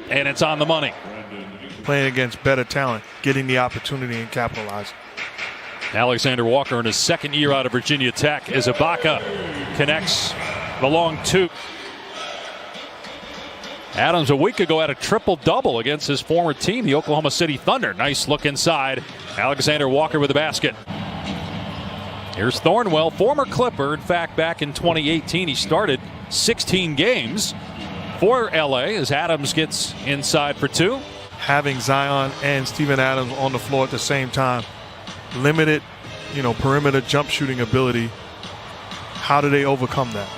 And it's on the money. Playing against better talent, getting the opportunity and capitalizing. Alexander Walker in his second year out of Virginia Tech as Ibaka connects the long two. Adams a week ago had a triple-double against his former team, the Oklahoma City Thunder. Nice look inside. Alexander Walker with the basket. Here's Thornwell, former Clipper. In fact, back in 2018, he started 16 games for LA as Adams gets inside for two. Having Zion and Steven Adams on the floor at the same time, limited, perimeter jump shooting ability. How do they overcome that?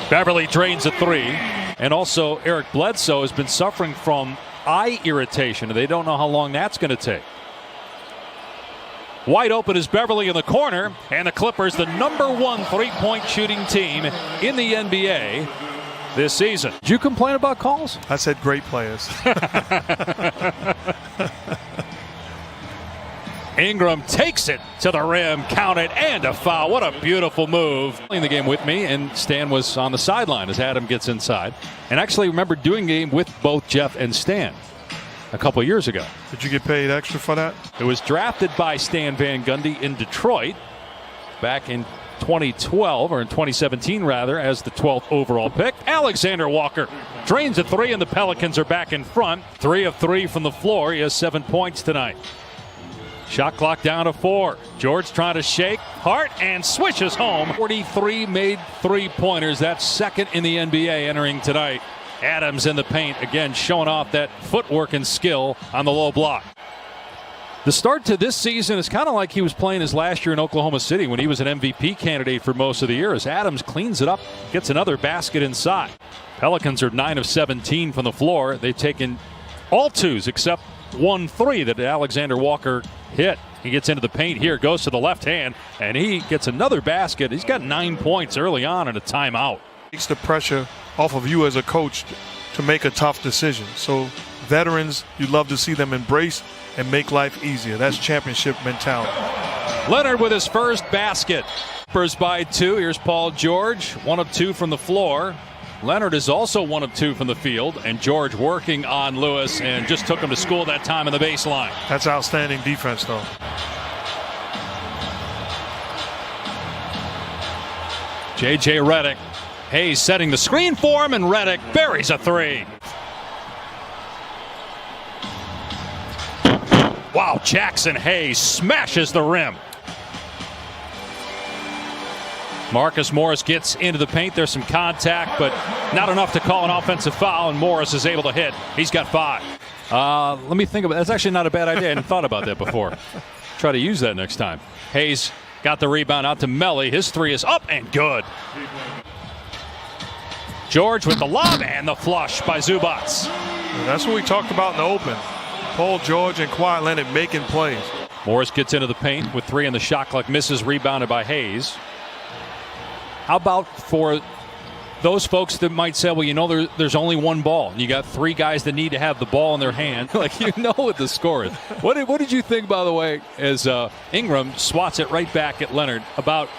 Beverly drains a three. And also Eric Bledsoe has been suffering from eye irritation. They don't know how long that's going to take. Wide open is Beverly in the corner, and the Clippers, the #1 three-point shooting team in the NBA this season. Did you complain about calls? I said great players. Ingram takes it to the rim, count it, and a foul. What a beautiful move. Playing the game with me, and Stan was on the sideline as Adam gets inside. And actually remember doing the game with both Jeff and Stan a couple years ago. Did you get paid extra for that? It was drafted by Stan Van Gundy in Detroit back in 2012, or in 2017 rather, as the 12th overall pick. Alexander Walker drains a three, and the Pelicans are back in front. 3 of 3 from the floor. He has 7 points tonight. Shot clock down to 4. George trying to shake. Hart and swishes home. 43 made three-pointers. That's second in the NBA entering tonight. Adams in the paint, again showing off that footwork and skill on the low block. The start to this season is kind of like he was playing his last year in Oklahoma City when he was an MVP candidate for most of the year, as Adams cleans it up, gets another basket inside. Pelicans are 9 of 17 from the floor. They've taken all twos except 1 3 that Alexander Walker hit. He gets into the paint here, goes to the left hand, and he gets another basket. He's got 9 points early on in a timeout. Takes the pressure off of you as a coach to make a tough decision. So veterans, you love to see them embrace and make life easier. That's championship mentality. Leonard with his first basket. Clippers by 2. Here's Paul George, 1 of 2 from the floor. Leonard is also 1 of 2 from the field, and George working on Lewis and just took him to school that time in the baseline. That's outstanding defense, though. J.J. Redick. Hayes setting the screen for him, and Redick buries a 3. Wow, Jackson Hayes smashes the rim. Marcus Morris gets into the paint. There's some contact, but not enough to call an offensive foul, and Morris is able to hit. He's got 5. Let me think about it. That's actually not a bad idea. I hadn't thought about that before. Try to use that next time. Hayes got the rebound out to Melly. His 3 is up and good. George with the lob and the flush by Zubac. That's what we talked about in the open. Paul George and Kawhi Leonard making plays. Morris gets into the paint with 3 in the shot clock. Misses, rebounded by Hayes. How about for those folks that might say, well, there's only one ball. You got 3 guys that need to have the ball in their hand. Like, what the score is. What did you think, by the way, as Ingram swats it right back at Leonard about,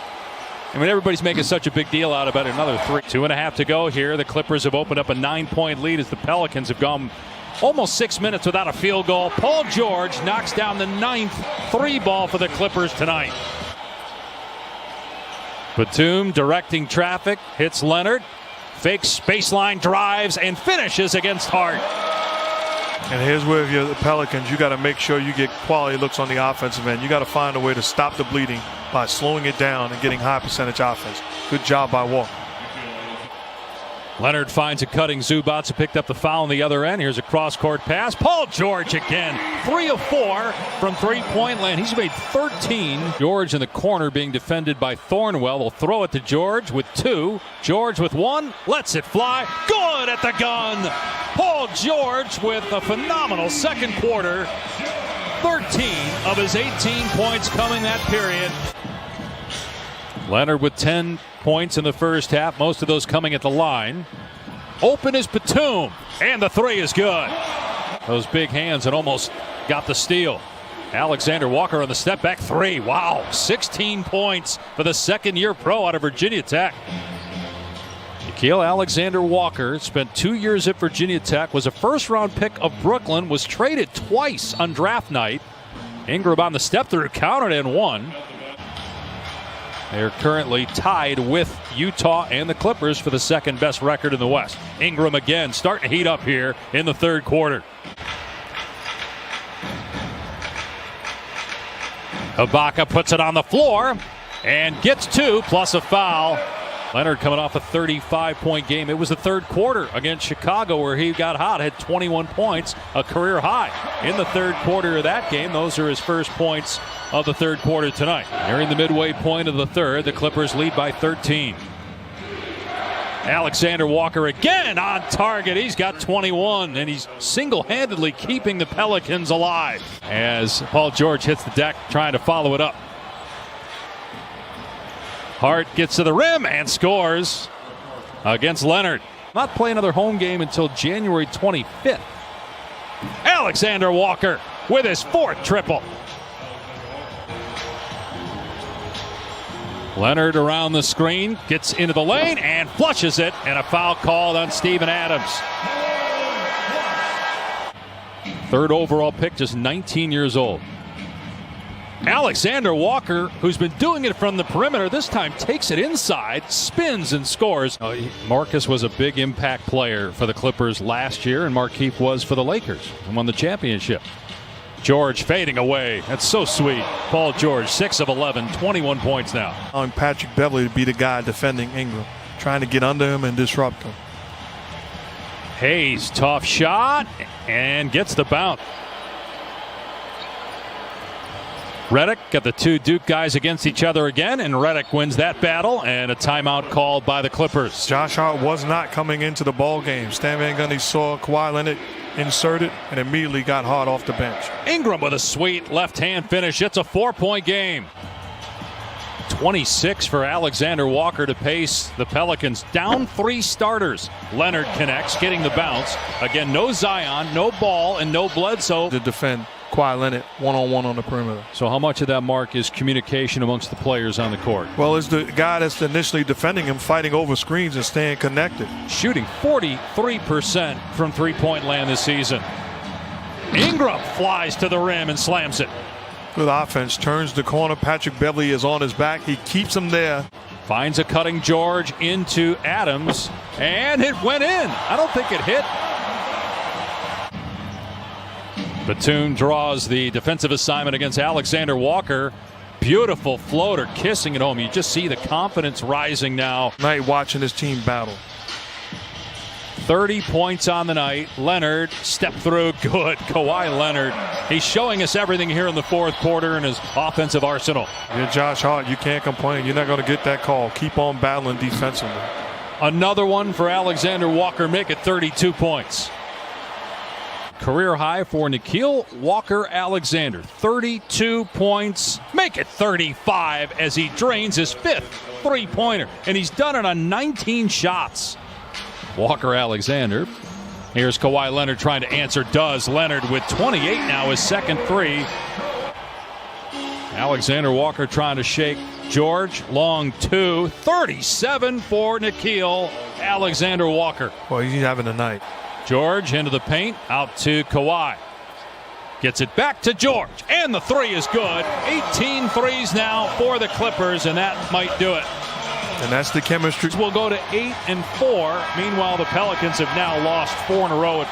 everybody's making such a big deal out about another 3. 2.5 to go here. The Clippers have opened up a 9-point lead as the Pelicans have gone almost 6 minutes without a field goal. Paul George knocks down the 9th 3-ball for the Clippers tonight. Batum directing traffic, hits Leonard, fakes baseline, drives, and finishes against Hart. And here's where, if you're the Pelicans, you got to make sure you get quality looks on the offensive end. You got to find a way to stop the bleeding by slowing it down and getting high percentage offense. Good job by Walker. Leonard finds a cutting Zubac, who picked up the foul on the other end. Here's a cross-court pass. Paul George again. 3 of 4 from three-point land. He's made 13. George in the corner being defended by Thornwell. Will throw it to George with 2. George with 1. Lets it fly. Good at the gun. Paul George with a phenomenal second quarter. 13 of his 18 points coming that period. Leonard with 10 points in the first half, most of those coming at the line. Open is Batum, and the 3 is good. Those big hands and almost got the steal. Alexander Walker on the step back 3. Wow, 16 points for the second-year pro out of Virginia Tech. You Nikhil Alexander-Walker spent 2 years at Virginia Tech, was a first-round pick of Brooklyn, was traded twice on draft night. Ingram on the step-through, counted and won. They're currently tied with Utah and the Clippers for the second-best record in the West. Ingram again starting to heat up here in the third quarter. Ibaka puts it on the floor and gets 2 plus a foul. Leonard coming off a 35-point game. It was the third quarter against Chicago where he got hot, had 21 points, a career high. In the third quarter of that game, those are his first points of the third quarter tonight. Nearing the midway point of the third, the Clippers lead by 13. Alexander-Walker again on target. He's got 21, and he's single-handedly keeping the Pelicans alive as Paul George hits the deck trying to follow it up. Hart gets to the rim and scores against Leonard. Not play another home game until January 25th. Alexander-Walker with his 4th triple. Leonard around the screen, gets into the lane and flushes it, and a foul called on Steven Adams. 3rd overall pick, just 19 years old. Alexander-Walker, who's been doing it from the perimeter, this time takes it inside, spins and scores. Marcus was a big impact player for the Clippers last year, and Markieff was for the Lakers and won the championship. George fading away. That's so sweet. Paul George, 6 of 11, 21 points now. On Patrick Beverley to be the guy defending Ingram, trying to get under him and disrupt him. Hayes, tough shot, and gets the bounce. Redick got the 2 Duke guys against each other again, and Redick wins that battle, and a timeout called by the Clippers. Josh Hart was not coming into the ball game. Stan Van Gundy saw Kawhi Leonard inserted and immediately got Hart off the bench. Ingram with a sweet left-hand finish. It's a 4-point game. 26 for Alexander-Walker to pace the Pelicans. Down 3 starters. Leonard connects, getting the bounce. Again, no Zion, no Ball, and no Bledsoe. To defend Kawhi Leonard one-on-one on the perimeter. So how much of that, Mark, is communication amongst the players on the court? Well, it's the guy that's initially defending him, fighting over screens and staying connected. Shooting 43% from three-point land this season. Ingram flies to the rim and slams it. Good offense, turns the corner. Patrick Beverley is on his back. He keeps him there. Finds a cutting George into Adams, and it went in. I don't think it hit. Batum draws the defensive assignment against Alexander-Walker. Beautiful floater, kissing it home. You just see the confidence rising now. Night watching this team battle. 30 points on the night. Leonard step through, good. Kawhi Leonard. He's showing us everything here in the fourth quarter in his offensive arsenal. You're Josh Hart. You can't complain. You're not going to get that call. Keep on battling defensively. Another one for Alexander-Walker. Make it 32 points. Career high for Nikhil Walker-Alexander. 32 points. Make it 35 as he drains his 5th three-pointer. And he's done it on 19 shots. Walker-Alexander. Here's Kawhi Leonard trying to answer. Does. Leonard with 28 now, his 2nd three. Alexander-Walker trying to shake George. Long 2. 37 for Nikhil Alexander-Walker. Well, he's having a night. George into the paint, out to Kawhi. Gets it back to George, and the 3 is good. 18 threes now for the Clippers, and that might do it. And that's the chemistry. We'll go to 8-4. Meanwhile, the Pelicans have now lost 4 in a row at